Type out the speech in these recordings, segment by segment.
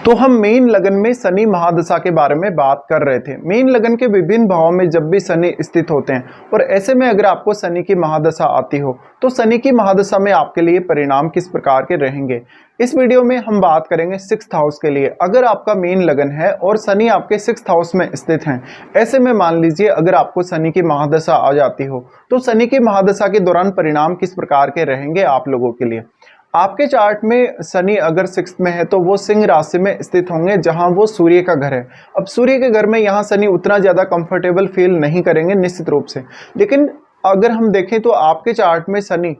तो हम मीन लगन में शनि महादशा के बारे में बात कर रहे थे। मीन लगन के विभिन्न भावों में जब भी शनि स्थित होते हैं और ऐसे में अगर आपको शनि की महादशा आती हो तो शनि की महादशा में आपके लिए परिणाम किस प्रकार के रहेंगे, इस वीडियो में हम बात करेंगे 6th हाउस के लिए। अगर आपका मीन लगन है और शनि आपके 6th हाउस में स्थित हैं, ऐसे में मान लीजिए अगर आपको शनि की महादशा आ जाती हो तो शनि की महादशा के दौरान परिणाम किस प्रकार के रहेंगे आप लोगों के लिए। आपके चार्ट में शनि अगर 6th में है तो वो सिंह राशि में स्थित होंगे जहां वो सूर्य का घर है। अब सूर्य के घर में यहाँ शनि उतना ज़्यादा कंफर्टेबल फील नहीं करेंगे निश्चित रूप से, लेकिन अगर हम देखें तो आपके चार्ट में शनि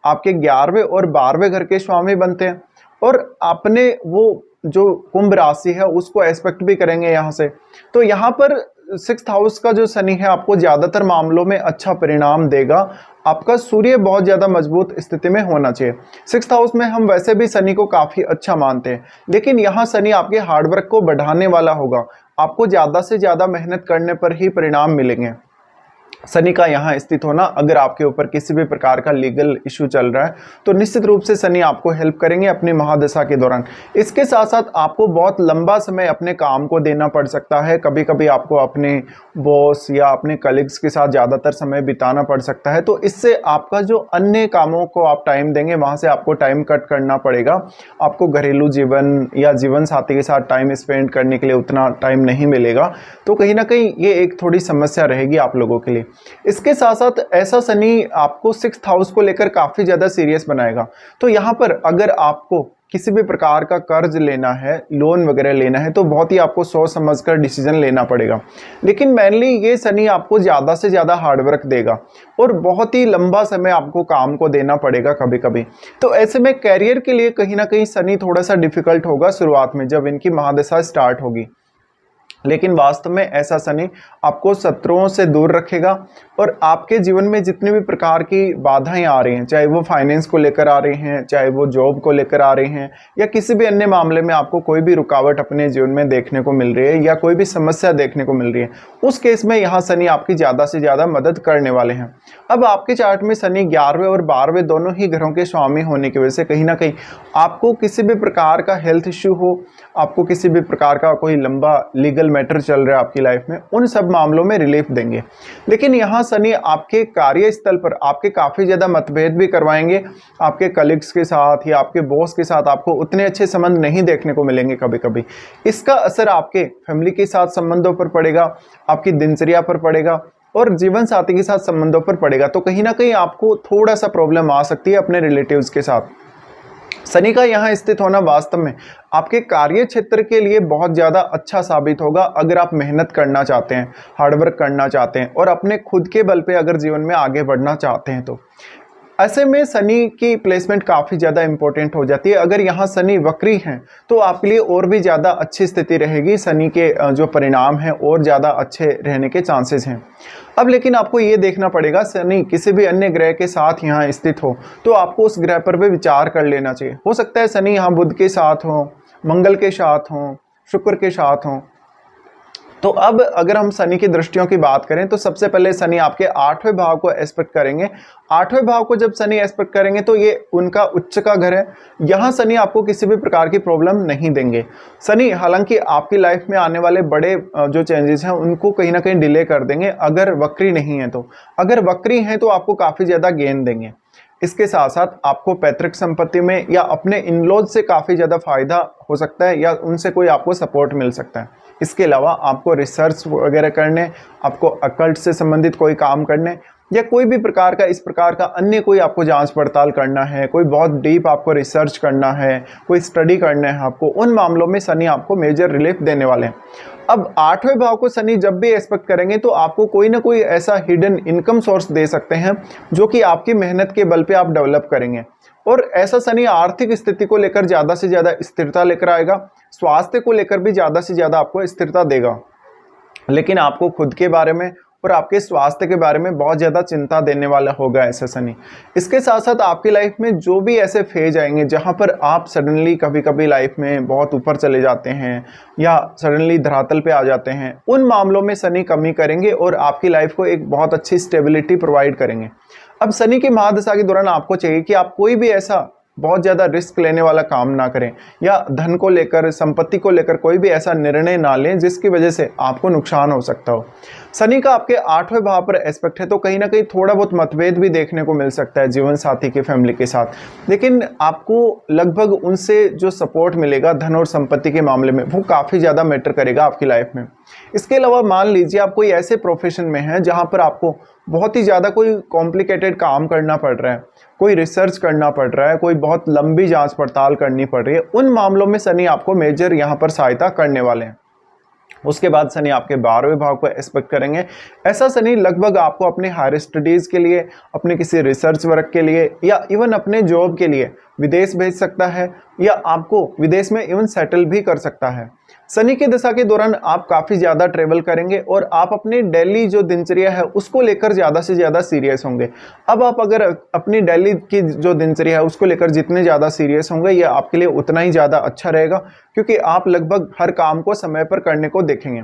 आपके 11वें और 12वें घर के स्वामी बनते हैं और अपने वो जो कुंभ राशि है उसको एस्पेक्ट भी करेंगे यहाँ से। तो यहाँ पर 6th हाउस का जो शनि है आपको ज़्यादातर मामलों में अच्छा परिणाम देगा। आपका सूर्य बहुत ज़्यादा मजबूत स्थिति में होना चाहिए। 6th हाउस में हम वैसे भी शनि को काफ़ी अच्छा मानते हैं, लेकिन यहाँ शनि आपके हार्डवर्क को बढ़ाने वाला होगा। आपको ज़्यादा से ज़्यादा मेहनत करने पर ही परिणाम मिलेंगे। शनि का यहाँ स्थित होना, अगर आपके ऊपर किसी भी प्रकार का लीगल इशू चल रहा है तो निश्चित रूप से शनि आपको हेल्प करेंगे अपनी महादशा के दौरान। इसके साथ साथ आपको बहुत लंबा समय अपने काम को देना पड़ सकता है। कभी कभी आपको अपने बॉस या अपने कलीग्स के साथ ज़्यादातर समय बिताना पड़ सकता है, तो इससे आपका जो अन्य कामों को आप टाइम देंगे वहाँ से आपको टाइम कट करना पड़ेगा। आपको घरेलू जीवन या जीवन साथी के साथ टाइम स्पेंड करने के लिए उतना टाइम नहीं मिलेगा, तो कहीं ना कहीं ये एक थोड़ी समस्या रहेगी आप लोगों के लिए। इसके साथ साथ ऐसा शनि आपको 6th हाउस को लेकर काफी ज्यादा सीरियस बनाएगा। तो यहाँ पर अगर आपको किसी भी प्रकार का कर्ज लेना है, लोन वगैरह लेना है, तो बहुत ही आपको सोच समझकर डिसीजन लेना पड़ेगा। लेकिन मेनली ये शनि आपको ज़्यादा से ज़्यादा हार्डवर्क देगा और बहुत ही लंबा समय आपको काम को देना पड़ेगा कभी कभी। तो ऐसे में कैरियर के लिए कहीं ना कहीं शनि थोड़ा सा डिफिकल्ट होगा शुरुआत में जब इनकी महादशा स्टार्ट होगी, लेकिन वास्तव में ऐसा शनि आपको शत्रुओं से दूर रखेगा और आपके जीवन में जितनी भी प्रकार की बाधाएं आ रही हैं, चाहे वो फाइनेंस को लेकर आ रही हैं, चाहे वो जॉब को लेकर आ रही हैं, या किसी भी अन्य मामले में आपको कोई भी रुकावट अपने जीवन में देखने को मिल रही है या कोई भी समस्या देखने को मिल रही है, उस केस में यहाँ शनि आपकी ज़्यादा से ज़्यादा मदद करने वाले हैं। अब आपके चार्ट में शनि 11वें और 12वें दोनों ही घरों के स्वामी होने की वजह से कहीं ना कहीं आपको किसी भी प्रकार का हेल्थ इश्यू हो, आपको किसी भी प्रकार का कोई लंबा लीगल मैटर चल रहा है आपकी लाइफ में, उन सब मामलों में रिलीफ देंगे। लेकिन यहाँ शनि आपके कार्यस्थल पर आपके काफ़ी ज़्यादा मतभेद भी करवाएंगे। आपके कलीग्स के साथ या आपके बॉस के साथ आपको उतने अच्छे संबंध नहीं देखने को मिलेंगे कभी कभी। इसका असर आपके फैमिली के साथ संबंधों पर पड़ेगा, आपकी दिनचर्या पर पड़ेगा और जीवन साथी के साथ संबंधों पर पड़ेगा। तो कहीं ना कहीं आपको थोड़ा सा प्रॉब्लम आ सकती है अपने रिलेटिव्स के साथ। शनि का यहाँ स्थित होना वास्तव में आपके कार्य क्षेत्र के लिए बहुत ज़्यादा अच्छा साबित होगा अगर आप मेहनत करना चाहते हैं, हार्डवर्क करना चाहते हैं और अपने खुद के बल पे अगर जीवन में आगे बढ़ना चाहते हैं। तो ऐसे में शनि की प्लेसमेंट काफ़ी ज़्यादा इंपॉर्टेंट हो जाती है। अगर यहाँ शनि वक्री हैं तो आपके लिए और भी ज़्यादा अच्छी स्थिति रहेगी, शनि के जो परिणाम हैं और ज़्यादा अच्छे रहने के चांसेस हैं। अब लेकिन आपको ये देखना पड़ेगा, शनि किसी भी अन्य ग्रह के साथ यहाँ स्थित हो तो आपको उस ग्रह पर भी विचार कर लेना चाहिए। हो सकता है शनि यहाँ बुध के साथ हो, मंगल के साथ हो, शुक्र के साथ हो। तो अब अगर हम शनि की दृष्टियों की बात करें तो सबसे पहले शनि आपके 8वें भाव को एस्पेक्ट करेंगे। 8वें भाव को जब शनि एस्पेक्ट करेंगे तो ये उनका उच्च का घर है। यहाँ शनि आपको किसी भी प्रकार की प्रॉब्लम नहीं देंगे। शनि हालांकि आपकी लाइफ में आने वाले बड़े जो चेंजेस हैं उनको कहीं ना कहीं डिले कर देंगे अगर वक्री नहीं है तो। अगर वक्री हैं तो आपको काफ़ी ज़्यादा गेन देंगे। इसके साथ साथ आपको पैतृक संपत्ति में या अपने इनलॉज से काफ़ी ज़्यादा फायदा हो सकता है या उनसे कोई आपको सपोर्ट मिल सकता है। इसके अलावा आपको रिसर्च वगैरह करने, आपको अकल्ट से संबंधित कोई काम करने या कोई भी प्रकार का इस प्रकार का अन्य कोई आपको जांच पड़ताल करना है, कोई बहुत डीप आपको रिसर्च करना है, कोई स्टडी करना है आपको, उन मामलों में शनि आपको मेजर रिलीफ देने वाले हैं। अब 8वें भाव को शनि जब भी एस्पेक्ट करेंगे तो आपको कोई ना कोई ऐसा हिडन इनकम सोर्स दे सकते हैं जो कि आपकी मेहनत के बल पे आप डेवलप करेंगे। और ऐसा शनि आर्थिक स्थिति को लेकर ज़्यादा से ज़्यादा स्थिरता लेकर आएगा, स्वास्थ्य को लेकर भी ज़्यादा से ज़्यादा आपको स्थिरता देगा। लेकिन आपको खुद के बारे में और आपके स्वास्थ्य के बारे में बहुत ज़्यादा चिंता देने वाला होगा ऐसा शनि। इसके साथ साथ आपकी लाइफ में जो भी ऐसे फेज आएंगे जहाँ पर आप सडनली कभी कभी लाइफ में बहुत ऊपर चले जाते हैं या सडनली धरातल पे आ जाते हैं, उन मामलों में शनि कमी करेंगे और आपकी लाइफ को एक बहुत अच्छी स्टेबिलिटी प्रोवाइड करेंगे। अब शनि की महादशा के दौरान आपको चाहिए कि आप कोई भी ऐसा बहुत ज़्यादा रिस्क लेने वाला काम ना करें, या धन को लेकर, संपत्ति को लेकर कोई भी ऐसा निर्णय ना लें जिसकी वजह से आपको नुकसान हो सकता हो। शनि का आपके 8वें भाव पर एस्पेक्ट है, तो कहीं ना कहीं थोड़ा बहुत मतभेद भी देखने को मिल सकता है जीवन साथी की फैमिली के साथ, लेकिन आपको लगभग उनसे जो सपोर्ट मिलेगा धन और संपत्ति के मामले में, वो काफ़ी ज़्यादा मैटर करेगा आपकी लाइफ में। इसके अलावा मान लीजिए आप कोई ऐसे प्रोफेशन में हैं जहाँ पर आपको बहुत ही ज़्यादा कोई कॉम्प्लिकेटेड काम करना पड़ रहा है, कोई रिसर्च करना पड़ रहा है, कोई बहुत लंबी जांच पड़ताल करनी पड़ रही है, उन मामलों में शनि आपको मेजर यहाँ पर सहायता करने वाले हैं। उसके बाद शनि आपके 12वें भाव को एस्पेक्ट करेंगे। ऐसा शनि लगभग आपको अपने हायर स्टडीज़ के लिए, अपने किसी रिसर्च वर्क के लिए, या इवन अपने जॉब के लिए विदेश भेज सकता है, या आपको विदेश में इवन सेटल भी कर सकता है। शनि की दशा के दौरान आप काफ़ी ज़्यादा ट्रेवल करेंगे और आप अपनी डेली जो दिनचर्या है उसको लेकर ज़्यादा से ज़्यादा सीरियस होंगे। अब आप अगर अपनी डेली की जो दिनचर्या है उसको लेकर जितने ज़्यादा सीरियस होंगे, ये आपके लिए उतना ही ज़्यादा अच्छा रहेगा, क्योंकि आप लगभग हर काम को समय पर करने को देखेंगे।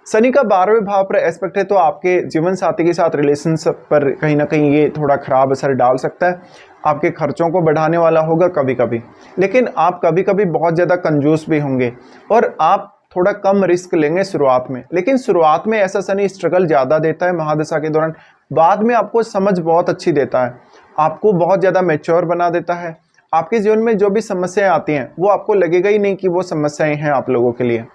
शनि का 12वें भाव पर एस्पेक्ट है, तो आपके जीवन साथी के साथ रिलेशनशिप पर कहीं ना कहीं ये थोड़ा ख़राब असर डाल सकता है, आपके खर्चों को बढ़ाने वाला होगा कभी कभी, लेकिन आप कभी कभी बहुत ज़्यादा कंजूस भी होंगे और आप थोड़ा कम रिस्क लेंगे शुरुआत में। लेकिन शुरुआत में ऐसा शनि स्ट्रगल ज़्यादा देता है महादशा के दौरान, बाद में आपको समझ बहुत अच्छी देता है, आपको बहुत ज़्यादा मैच्योर बना देता है। आपके जीवन में जो भी समस्याएं आती हैं वो आपको लगेगा ही नहीं कि वो समस्याएं हैं आप लोगों के लिए।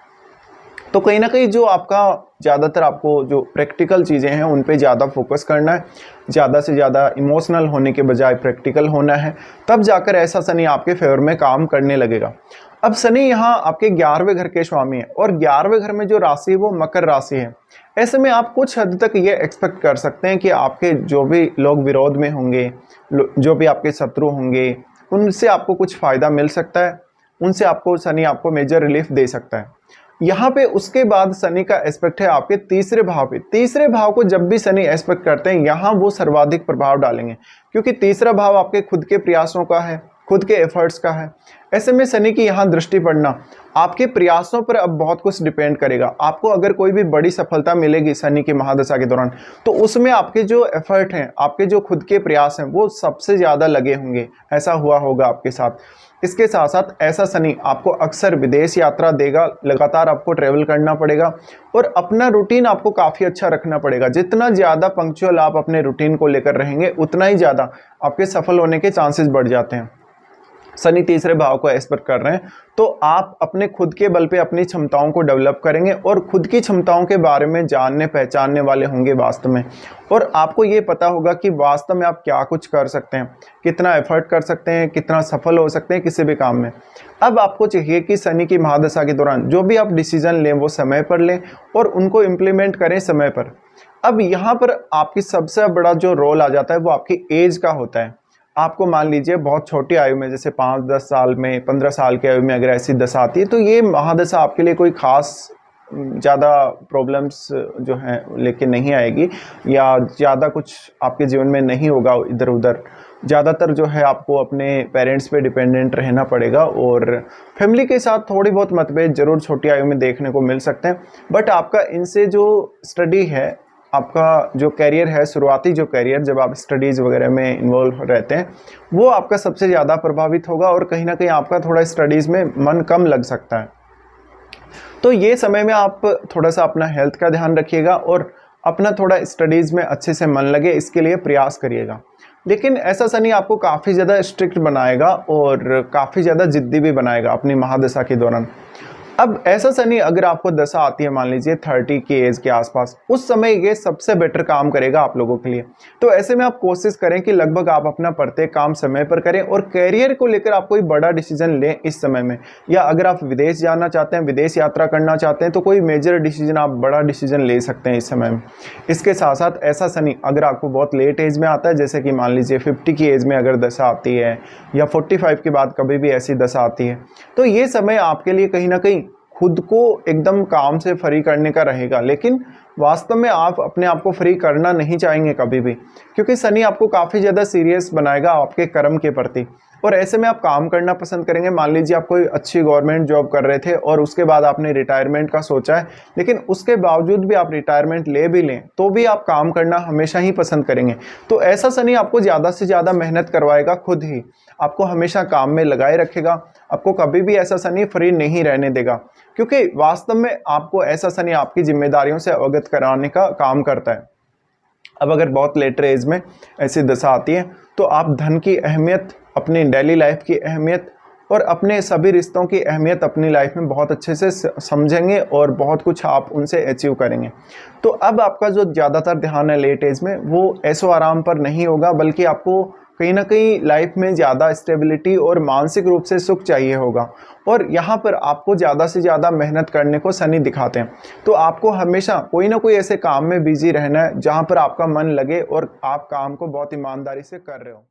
तो कहीं ना कहीं जो आपका ज़्यादातर आपको जो प्रैक्टिकल चीज़ें हैं उन पे ज़्यादा फोकस करना है, ज़्यादा से ज़्यादा इमोशनल होने के बजाय प्रैक्टिकल होना है, तब जाकर ऐसा शनि आपके फेवर में काम करने लगेगा। अब शनि यहाँ आपके 11वें घर के स्वामी है और 11वें घर में जो राशि है वो मकर राशि है। ऐसे में आप कुछ हद तक ये एक्सपेक्ट कर सकते हैं कि आपके जो भी लोग विरोध में होंगे, जो भी आपके शत्रु होंगे, उनसे आपको कुछ फ़ायदा मिल सकता है, उनसे आपको शनि आपको मेजर रिलीफ दे सकता है। यहाँ पे उसके बाद शनि का एस्पेक्ट है आपके 3रे भाव पे। 3रे भाव को जब भी शनि एस्पेक्ट करते हैं यहाँ वो सर्वाधिक प्रभाव डालेंगे, क्योंकि 3रा भाव आपके खुद के प्रयासों का है, खुद के एफर्ट्स का है। ऐसे में शनि की यहाँ दृष्टि पड़ना आपके प्रयासों पर अब बहुत कुछ डिपेंड करेगा। आपको अगर कोई भी बड़ी सफलता मिलेगी शनि की महादशा के दौरान, तो उसमें आपके जो एफर्ट हैं, आपके जो खुद के प्रयास हैं, वो सबसे ज़्यादा लगे होंगे। ऐसा हुआ होगा आपके साथ। इसके साथ साथ ऐसा शनि आपको अक्सर विदेश यात्रा देगा, लगातार आपको ट्रैवल करना पड़ेगा और अपना रूटीन आपको काफ़ी अच्छा रखना पड़ेगा। जितना ज़्यादा पंक्चुअल आप अपने रूटीन को लेकर रहेंगे, उतना ही ज़्यादा आपके सफल होने के चांसेस बढ़ जाते हैं। शनि 3रे भाव को एस्पेक्ट कर रहे हैं, तो आप अपने खुद के बल पे अपनी क्षमताओं को डेवलप करेंगे और खुद की क्षमताओं के बारे में जानने पहचानने वाले होंगे वास्तव में, और आपको ये पता होगा कि वास्तव में आप क्या कुछ कर सकते हैं, कितना एफर्ट कर सकते हैं, कितना सफल हो सकते हैं किसी भी काम में। अब आपको चाहिए कि शनि की महादशा के दौरान जो भी आप डिसीजन लें वो समय पर लें और उनको इम्प्लीमेंट करें समय पर। अब यहाँ पर आपकी सबसे बड़ा जो रोल आ जाता है वो आपकी एज का होता है। आपको मान लीजिए बहुत छोटी आयु में, जैसे 5-10 साल में, 15 साल की आयु में अगर ऐसी दशा आती है, तो ये महादशा आपके लिए कोई खास ज़्यादा प्रॉब्लम्स जो हैं लेके नहीं आएगी, या ज़्यादा कुछ आपके जीवन में नहीं होगा इधर उधर। ज़्यादातर जो है आपको अपने पेरेंट्स पे डिपेंडेंट रहना पड़ेगा और फैमिली के साथ थोड़ी बहुत मतभेद जरूर छोटी आयु में देखने को मिल सकते हैं, बट आपका इनसे जो स्टडी है, आपका जो कैरियर है, शुरुआती जो कैरियर, जब आप स्टडीज़ वगैरह में इन्वॉल्व रहते हैं, वो आपका सबसे ज़्यादा प्रभावित होगा और कहीं ना कहीं आपका थोड़ा स्टडीज़ में मन कम लग सकता है। तो ये समय में आप थोड़ा सा अपना हेल्थ का ध्यान रखिएगा और अपना थोड़ा स्टडीज़ में अच्छे से मन लगे, इसके लिए प्रयास करिएगा। लेकिन ऐसा शनि आपको काफ़ी ज़्यादा स्ट्रिक्ट बनाएगा और काफ़ी ज़्यादा जिद्दी भी बनाएगा अपनी महादशा के दौरान। अब ऐसा शनि अगर आपको दशा आती है मान लीजिए 30 की एज के आसपास, उस समय ये सबसे बेटर काम करेगा आप लोगों के लिए। तो ऐसे में आप कोशिश करें कि लगभग आप अपना प्रत्येक काम समय पर करें और कैरियर को लेकर आप कोई बड़ा डिसीजन लें इस समय में, या अगर आप विदेश जाना चाहते हैं, विदेश यात्रा करना चाहते हैं, तो कोई मेजर डिसीजन, आप बड़ा डिसीजन ले सकते हैं इस समय में। इसके साथ साथ ऐसा शनि अगर आपको बहुत लेट एज में आता है, जैसे कि मान लीजिए 50 की एज में अगर दशा आती है या 45 के बाद कभी भी ऐसी दशा आती है, तो ये समय आपके लिए कहीं ना कहीं खुद को एकदम काम से फ्री करने का रहेगा। लेकिन वास्तव में आप अपने आप को फ्री करना नहीं चाहेंगे कभी भी, क्योंकि शनि आपको काफ़ी ज़्यादा सीरियस बनाएगा आपके कर्म के प्रति। और ऐसे में आप काम करना पसंद करेंगे। मान लीजिए आप कोई अच्छी गवर्नमेंट जॉब कर रहे थे और उसके बाद आपने रिटायरमेंट का सोचा है, लेकिन उसके बावजूद भी आप रिटायरमेंट ले भी लें तो भी आप काम करना हमेशा ही पसंद करेंगे। तो ऐसा शनि आपको ज़्यादा से ज़्यादा मेहनत करवाएगा, खुद ही आपको हमेशा काम में लगाए रखेगा। आपको कभी भी ऐसा शनि फ्री नहीं रहने देगा, क्योंकि वास्तव में आपको ऐसा शनि आपकी जिम्मेदारियों से अवगत कराने का काम करता है। अब अगर बहुत लेटर एज में ऐसी दशा आती है तो आप धन की अहमियत, अपनी डेली लाइफ की अहमियत और अपने सभी रिश्तों की अहमियत अपनी लाइफ में बहुत अच्छे से समझेंगे और बहुत कुछ आप उनसे अचीव करेंगे। तो अब आपका जो ज़्यादातर ध्यान है लेट एज में वो ऐशो आराम पर नहीं होगा, बल्कि आपको कहीं ना कहीं लाइफ में ज़्यादा स्टेबिलिटी और मानसिक रूप से सुख चाहिए होगा। और यहाँ पर आपको ज़्यादा से ज़्यादा मेहनत करने को शनि दिखाते हैं। तो आपको हमेशा कोई ना कोई ऐसे काम में बिजी रहना है जहाँ पर आपका मन लगे और आप काम को बहुत ईमानदारी से कर रहे हो।